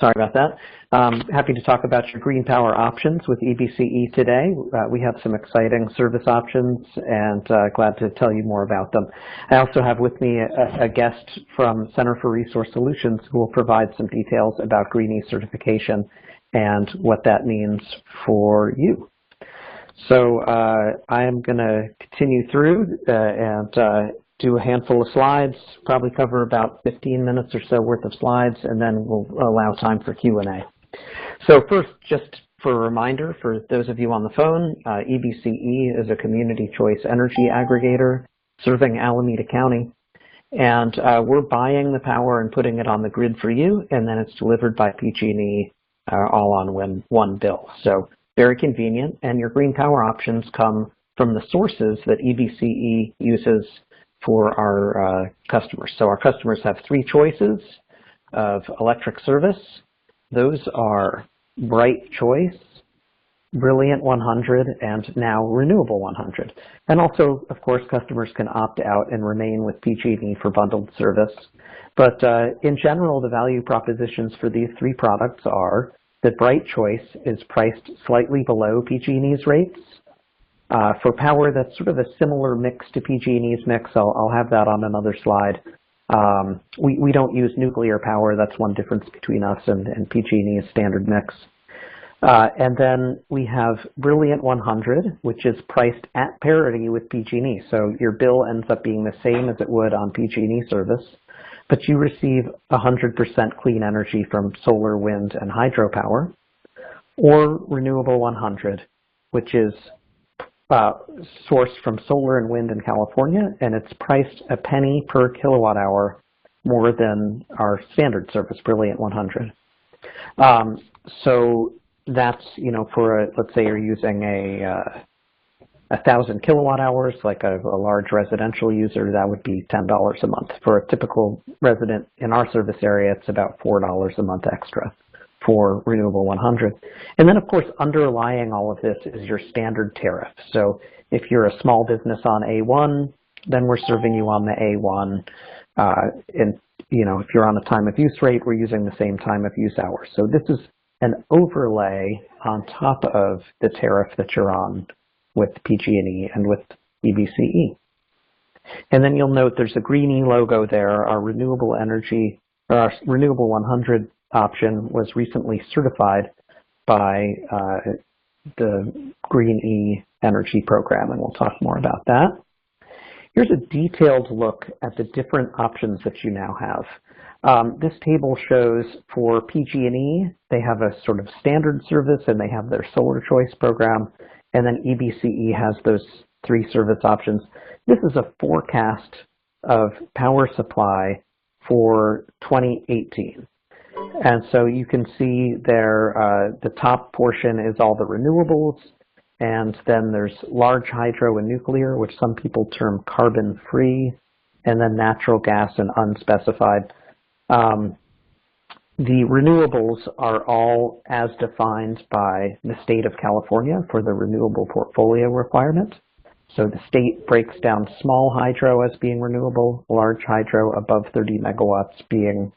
Sorry about that. Happy to talk about your green power options with EBCE today. We have some exciting service options and glad to tell you more about them. I also have with me a guest from Center for Resource Solutions who will provide some details about Green E certification and what that means for you. So I am going to continue through and do a handful of slides, probably cover about 15 minutes or so worth of slides, and then we'll allow time for Q&A. So first, just for a reminder, for those of you on the phone, EBCE is a community choice energy aggregator serving Alameda County. And we're buying the power and putting it on the grid for you, and then it's delivered by PG&E all on one bill. So very convenient, and your green power options come from the sources that EBCE uses for our customers. So our customers have three choices of electric service. Those are Bright Choice, Brilliant 100, and now Renewable 100. And also, of course, customers can opt out and remain with PG&E for bundled service. But in general, the value propositions for these three products are that Bright Choice is priced slightly below PG&E's rates. For power that's sort of a similar mix to PG&E's mix, I'll have that on another slide. We don't use nuclear power. That's one difference between us and PG&E's standard mix. And then we have Brilliant 100, which is priced at parity with PG&E. So your bill ends up being the same as it would on PG&E service, but you receive 100% clean energy from solar, wind, and hydropower. Or Renewable 100, which is sourced from solar and wind in California, and it's priced a penny per kilowatt hour more than our standard service, Brilliant 100. So that's, for let's say you're using a 1,000 kilowatt hours, like a large residential user, that would be $10 a month. For a typical resident in our service area, it's about $4 a month extra for Renewable 100. And then, of course, underlying all of this is your standard tariff. So if you're a small business on A1, then we're serving you on the A1. And, if you're on a time of use rate, we're using the same time of use hours. So this is an overlay on top of the tariff that you're on with PG&E and with EBCE. And then you'll note there's a Green E logo there. Our renewable energy, or our Renewable 100 option was recently certified by the Green E Energy Program, and we'll talk more about that. Here's a detailed look at the different options that you now have. This table shows for PG&E, they have a sort of standard service and they have their solar choice program, and then EBCE has those three service options. This is a forecast of power supply for 2018. And so you can see there, the top portion is all the renewables, and then there's large hydro and nuclear, which some people term carbon-free, and then natural gas and unspecified. The renewables are all as defined by the state of California for the renewable portfolio requirement. So the state breaks down small hydro as being renewable, large hydro above 30 megawatts being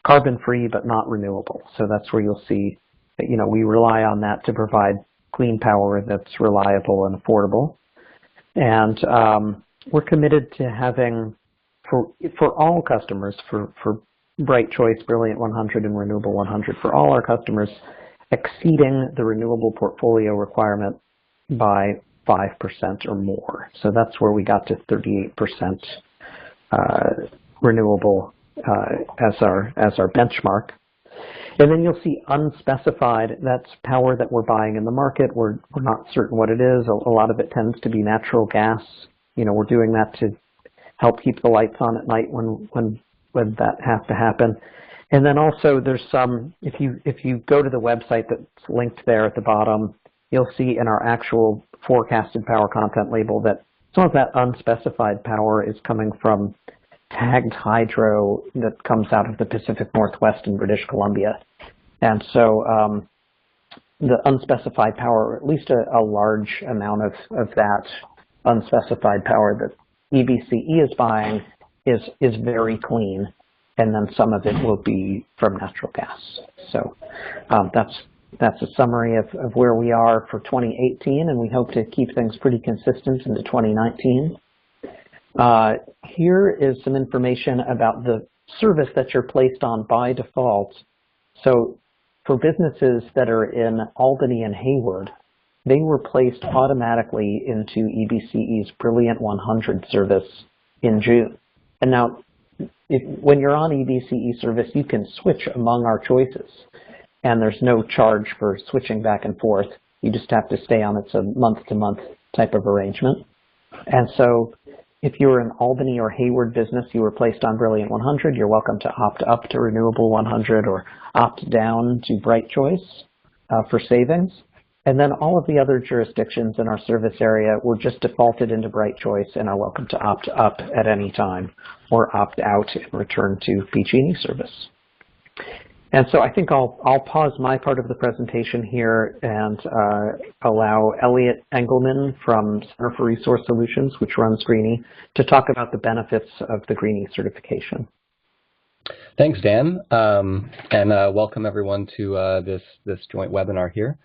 carbon-free but not renewable. So that's where you'll see that, we rely on that to provide clean power that's reliable and affordable. And we're committed to having, for all customers, for Bright Choice, Brilliant 100, and Renewable 100, for all our customers, exceeding the renewable portfolio requirement by 5% or more. So that's where we got to 38% renewable as our benchmark. And then you'll see unspecified. That's power that we're buying in the market. We're not certain what it is. A lot of it tends to be natural gas. We're doing that to help keep the lights on at night when that has to happen. And then also there's some, if you go to the website that's linked there at the bottom, you'll see in our actual forecasted power content label that some of that unspecified power is coming from tagged hydro that comes out of the Pacific Northwest and British Columbia. And so the unspecified power, or at least a large amount of that unspecified power that EBCE is buying is very clean and then some of it will be from natural gas. So that's a summary of where we are for 2018, and we hope to keep things pretty consistent into 2019. Here is some information about the service that you're placed on by default. So for businesses that are in Albany and Hayward, they were placed automatically into EBCE's Brilliant 100 service in June. And now, when you're on EBCE service, you can switch among our choices, and there's no charge for switching back and forth. You just have to stay on. It's a month-to-month type of arrangement. And so if you're an Albany or Hayward business, you were placed on Brilliant 100, you're welcome to opt up to Renewable 100 or opt down to Bright Choice for savings. And then all of the other jurisdictions in our service area were just defaulted into Bright Choice and are welcome to opt up at any time or opt out and return to PG&E service. And so I think I'll pause my part of the presentation here and allow Elliot Engelman from Center for Resource Solutions, which runs Greenie, to talk about the benefits of the Greenie certification. Thanks, Dan, and welcome everyone to this joint webinar here.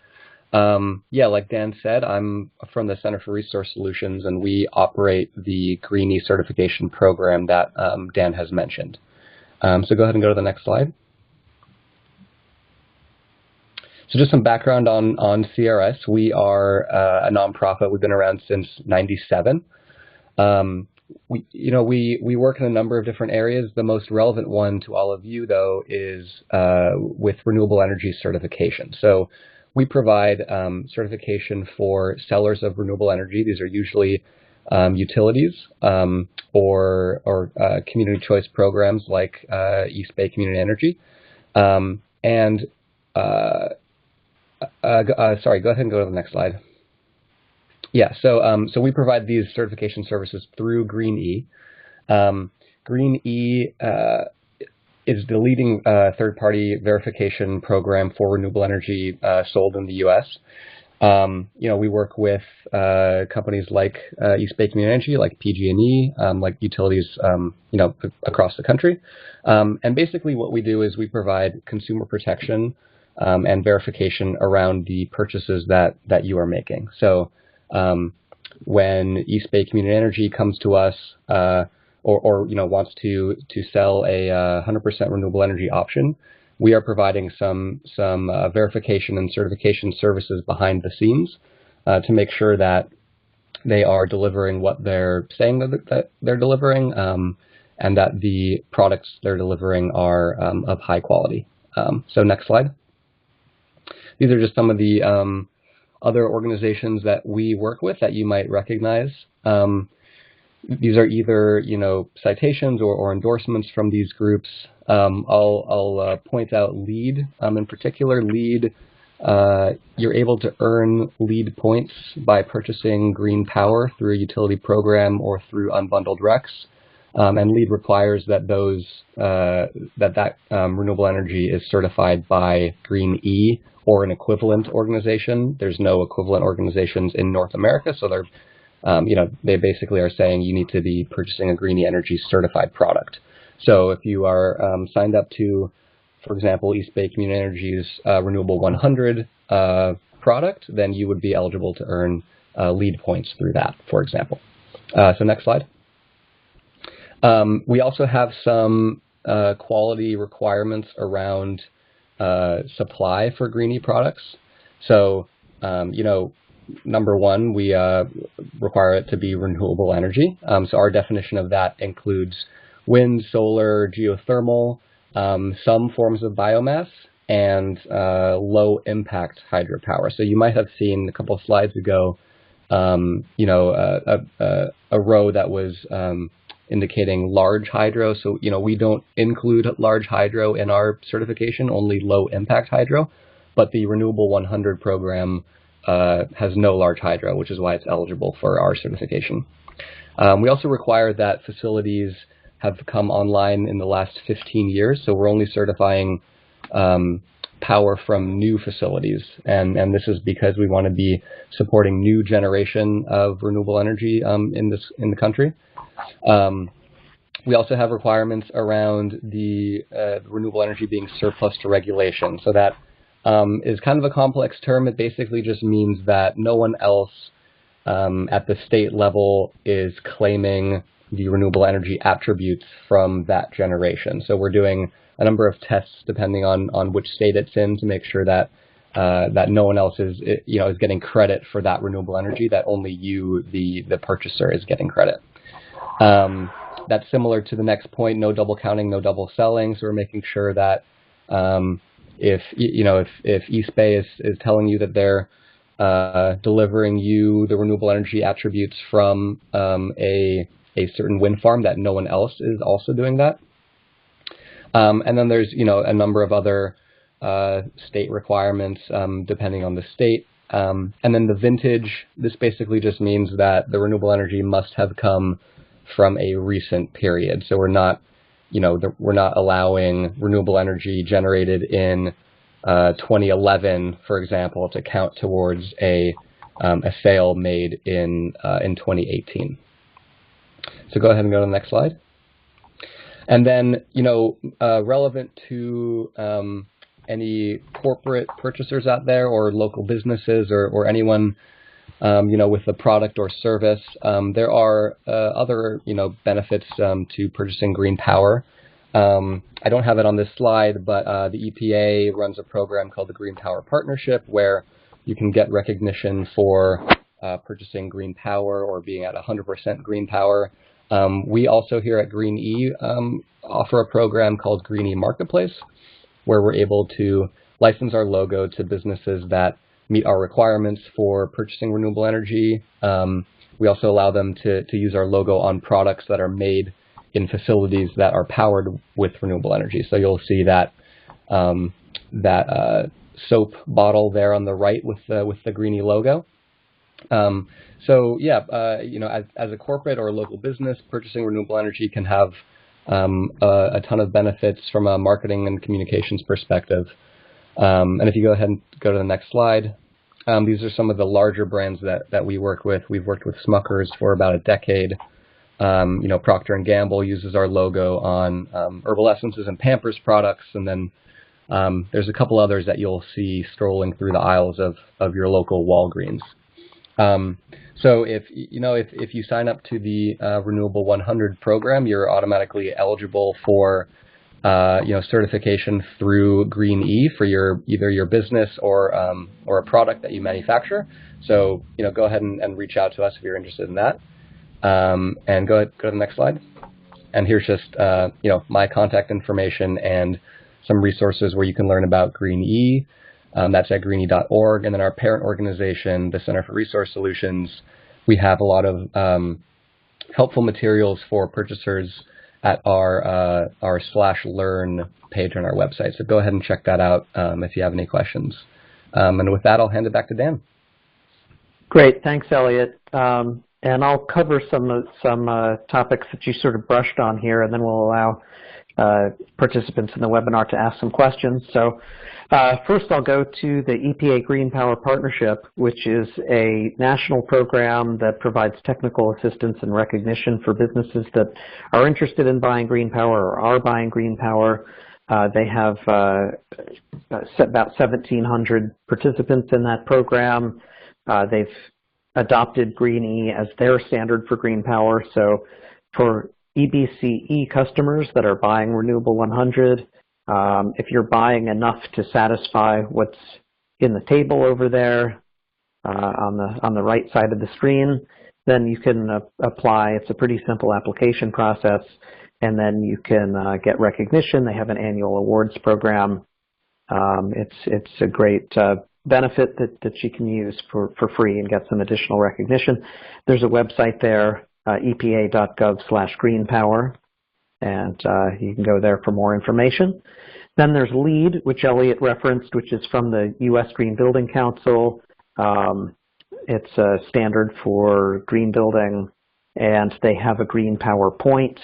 Yeah, like Dan said, I'm from the Center for Resource Solutions, and we operate the Greenie certification program that Dan has mentioned. So go ahead and go to the next slide. So just some background on CRS. We are a nonprofit. We've been around since '97. We work in a number of different areas. The most relevant one to all of you, though, is with renewable energy certification. So we provide certification for sellers of renewable energy. These are usually utilities or community choice programs like East Bay Community Energy. Sorry, go ahead and go to the next slide. Yeah, so we provide these certification services through Greenie. Greenie is the leading third-party verification program for renewable energy sold in the U.S. We work with companies like East Bay Community Energy, like PG&E, like utilities, across the country. And basically, what we do is we provide consumer protection and verification around the purchases that you are making. So when East Bay Community Energy comes to us or wants to sell a 100% renewable energy option, we are providing some verification and certification services behind the scenes to make sure that they are delivering what they're saying that they're delivering, and that the products they're delivering are of high quality. So next slide. These are just some of the other organizations that we work with that you might recognize. These are either citations or endorsements from these groups. I'll point out LEED in particular. LEED, you're able to earn LEED points by purchasing green power through a utility program or through unbundled RECs. And LEED requires that that renewable energy is certified by Greenie or an equivalent organization. There's no equivalent organizations in North America, so they're, they basically are saying you need to be purchasing a Greenie Energy certified product. So if you are signed up to, for example, East Bay Community Energy's Renewable 100 product, then you would be eligible to earn LEED points through that, for example. So next slide. We also have some quality requirements around supply for Greenie products. So, number one, we require it to be renewable energy. So our definition of that includes wind, solar, geothermal, some forms of biomass, and low impact hydropower. So you might have seen a couple of slides ago, a row that was indicating large hydro. So, we don't include large hydro in our certification, only low impact hydro, but the Renewable 100 program has no large hydro, which is why it's eligible for our certification. We also require that facilities have come online in the last 15 years, so we're only certifying power from new facilities, and this is because we want to be supporting new generation of renewable energy in the country. We also have requirements around the renewable energy being surplus to regulation. So that is kind of a complex term. It basically just means that no one else at the state level is claiming the renewable energy attributes from that generation. So we're doing a number of tests depending on which state it's in to make sure that that no one else is getting credit for that renewable energy, that only you, the purchaser, is getting credit. That's similar to the next point: no double counting, no double selling. So we're making sure that if EBCE is telling you that they're delivering you the renewable energy attributes from a certain wind farm, that no one else is also doing that. And then there's a number of other state requirements depending on the state. And then the vintage, this basically just means that the renewable energy must have come from a recent period. So we're not allowing renewable energy generated in 2011, for example, to count towards a sale made in 2018. So go ahead and go to the next slide. And then, relevant to any corporate purchasers out there, or local businesses, or anyone with a product or service, there are other benefits to purchasing green power. I don't have it on this slide, but the EPA runs a program called the Green Power Partnership, where you can get recognition for purchasing green power or being at 100% green power. We also here at Green E offer a program called Green E Marketplace, where we're able to license our logo to businesses that meet our requirements for purchasing renewable energy. We also allow them to use our logo on products that are made in facilities that are powered with renewable energy. So you'll see that soap bottle there on the right with the Green E logo. So yeah, as a corporate or a local business, purchasing renewable energy can have a ton of benefits from a marketing and communications perspective. And if you go ahead and go to the next slide, these are some of the larger brands that we work with. We've worked with Smuckers for about a decade. Procter & Gamble uses our logo on Herbal Essences and Pampers products, and then there's a couple others that you'll see strolling through the aisles of your local Walgreens. So if you sign up to the Renewable 100 program, you're automatically eligible for certification through Green E for either your business or a product that you manufacture. So go ahead and reach out to us if you're interested in that. And go to the next slide. And here's just my contact information and some resources where you can learn about Green E. That's at greenie.org. And then our parent organization, the Center for Resource Solutions, we have a lot of helpful materials for purchasers at our /learn page on our website. So go ahead and check that out if you have any questions. And with that, I'll hand it back to Dan. Great, thanks, Elliot. And I'll cover some topics that you sort of brushed on here, and then we'll allow participants in the webinar to ask some questions. So first I'll go to the EPA Green Power Partnership, which is a national program that provides technical assistance and recognition for businesses that are interested in buying green power or are buying green power. They have about 1,700 participants in that program. They've adopted Green E as their standard for green power. So for EBCE customers that are buying Renewable 100, if you're buying enough to satisfy what's in the table over there on the right side of the screen, then you can apply. It's a pretty simple application process, and then you can get recognition. They have an annual awards program. It's a great benefit that you can use for free and get some additional recognition. There's a website there, epa.gov/greenpower, and you can go there for more information. Then there's LEED, which Elliot referenced, which is from the U.S. Green Building Council. It's a standard for green building, and they have a green power point,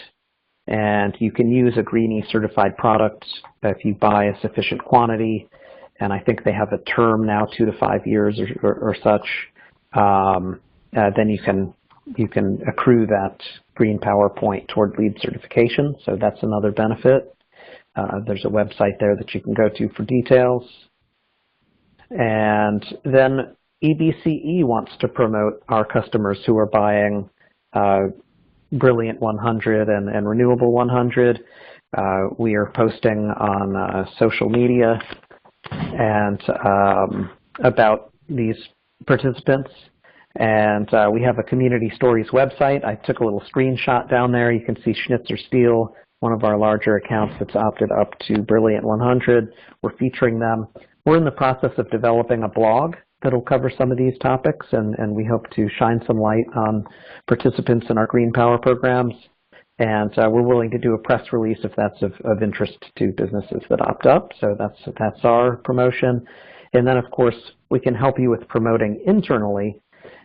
and you can use a Green E certified product if you buy a sufficient quantity. And I think they have a term now, 2 to 5 years or such. Then you can accrue that green power point toward LEED certification, so that's another benefit. There's a website there that you can go to for details. And then EBCE wants to promote our customers who are buying Brilliant 100 and Renewable 100. We are posting on social media and about these participants. And we have a Community Stories website. I took a little screenshot down there. You can see Schnitzer Steel, one of our larger accounts that's opted up to Brilliant 100. We're featuring them. We're in the process of developing a blog that'll cover some of these topics, and we hope to shine some light on participants in our green power programs. And we're willing to do a press release if that's of interest to businesses that opt up. So that's our promotion. And then, of course, we can help you with promoting internally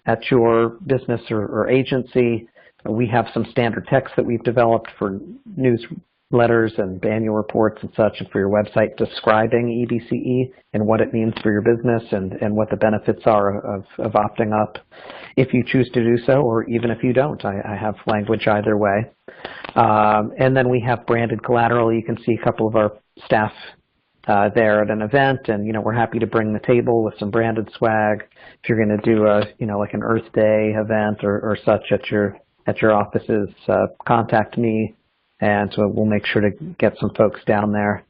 at your business or agency. We have some standard text that we've developed for newsletters and annual reports and such, and for your website describing EBCE and what it means for your business and what the benefits are of opting up if you choose to do so, or even if you don't. I have language either way. And then we have branded collateral. You can see a couple of our staff there at an event, and we're happy to bring the table with some branded swag. If you're going to do a like an Earth Day event or such at your offices, contact me, and so we'll make sure to get some folks down there.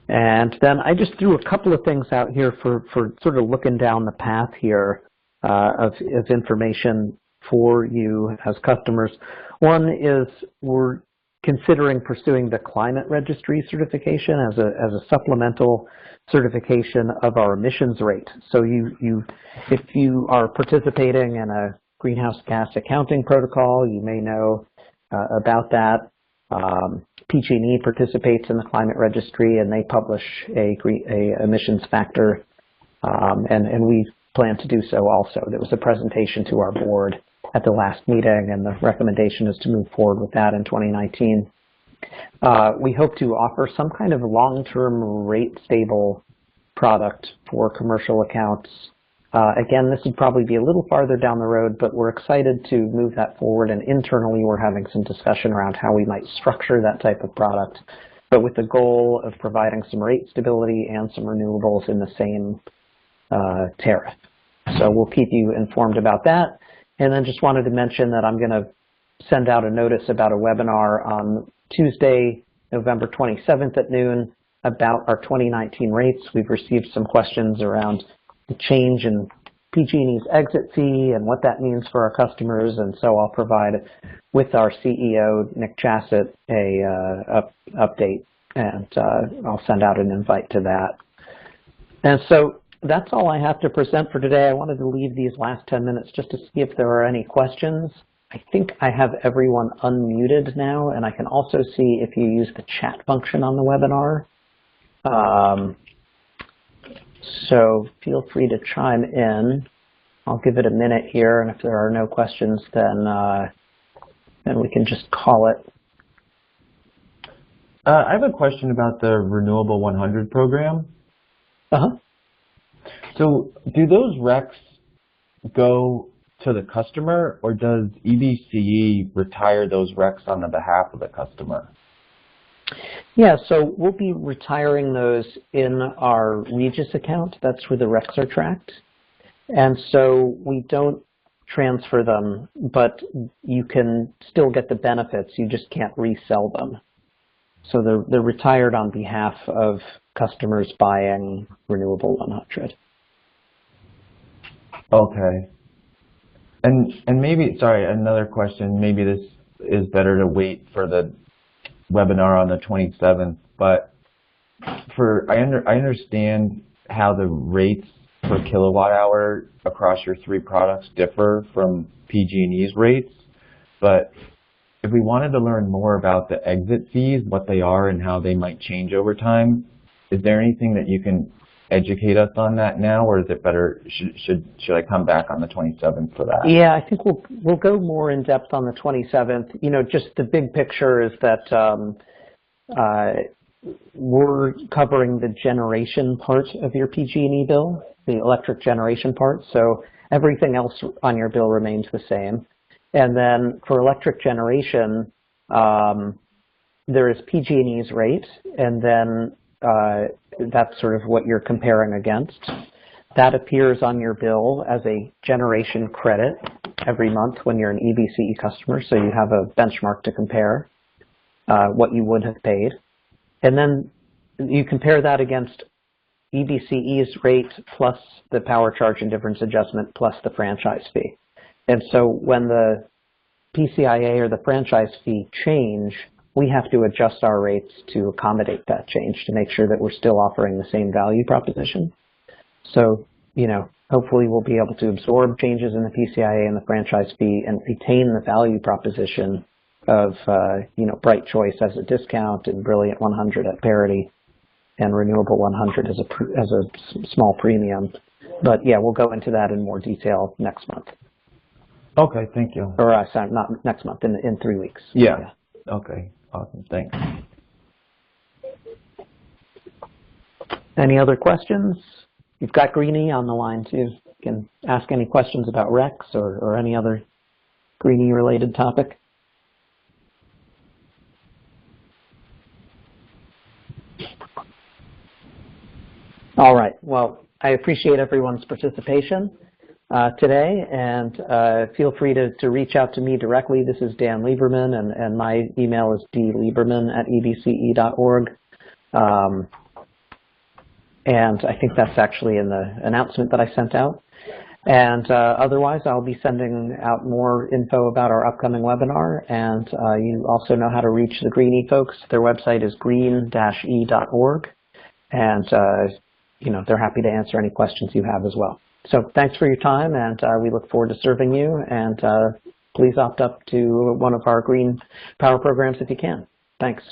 And then I just threw a couple of things out here for sort of looking down the path here of information for you as customers. One is we're considering pursuing the climate registry certification as a supplemental certification of our emissions rate. So if you are participating in a greenhouse gas accounting protocol, you may know about that. PG&E participates in the climate registry, and they publish a emissions factor, and we plan to do so also. There was a presentation to our board at the last meeting, and the recommendation is to move forward with that in 2019. We hope to offer some kind of long-term rate-stable product for commercial accounts. Again, this would probably be a little farther down the road, but we're excited to move that forward, and internally we're having some discussion around how we might structure that type of product, but with the goal of providing some rate stability and some renewables in the same tariff. So we'll keep you informed about that. And then just wanted to mention that I'm going to send out a notice about a webinar on Tuesday, November 27th at noon about our 2019 rates. We've received some questions around the change in PG&E's exit fee and what that means for our customers, and so I'll provide with our CEO, Nick Chassett, a update, and I'll send out an invite to that. And so that's all I have to present for today. I wanted to leave these last 10 minutes just to see if there are any questions. I think I have everyone unmuted now, and I can also see if you use the chat function on the webinar. So feel free to chime in. I'll give it a minute here, and if there are no questions, then we can just call it. I have a question about the Renewable 100 program. Uh-huh. So do those RECs go to the customer, or does EBCE retire those RECs on the behalf of the customer? Yeah, so we'll be retiring those in our Regis account. That's where the RECs are tracked. And so we don't transfer them, but you can still get the benefits. You just can't resell them. So they're retired on behalf of customers buying Renewable 100. Okay. And maybe, sorry, another question. Maybe this is better to wait for the webinar on the 27th, but I understand how the rates per kilowatt hour across your three products differ from PG&E's rates, but if we wanted to learn more about the exit fees, what they are and how they might change over time, is there anything that you can educate us on that now, or is it better, should I come back on the 27th for that? Yeah, I think we'll go more in depth on the 27th. Just the big picture is that we're covering the generation part of your PG&E bill, the electric generation part. So everything else on your bill remains the same. And then for electric generation, there is PG&E's rate, and then that's sort of what you're comparing against. That appears on your bill as a generation credit every month when you're an EBCE customer, so you have a benchmark to compare what you would have paid. And then you compare that against EBCE's rate plus the power charge and difference adjustment plus the franchise fee. And so when the PCIA or the franchise fee change, we have to adjust our rates to accommodate that change to make sure that we're still offering the same value proposition. So, you know, hopefully we'll be able to absorb changes in the PCIA and the franchise fee and retain the value proposition of, you know, Bright Choice as a discount and Brilliant 100 at parity and Renewable 100 as a small premium. But yeah, we'll go into that in more detail next month. Okay, thank you. Or sorry, not next month, in 3 weeks. Yeah. Okay, awesome, thanks. Any other questions? You've got Greenie on the line too. You can ask any questions about RECs or any other Greenie related topic. All right, well, I appreciate everyone's participation today, and feel free to reach out to me directly. This is Dan Lieberman, and my email is dlieberman@ebce.org. And I think that's actually in the announcement that I sent out. And otherwise, I'll be sending out more info about our upcoming webinar. And you also know how to reach the Greenie folks. Their website is green-e.org. And you know, they're happy to answer any questions you have as well. So thanks for your time, and we look forward to serving you. And please opt up to one of our green power programs if you can. Thanks.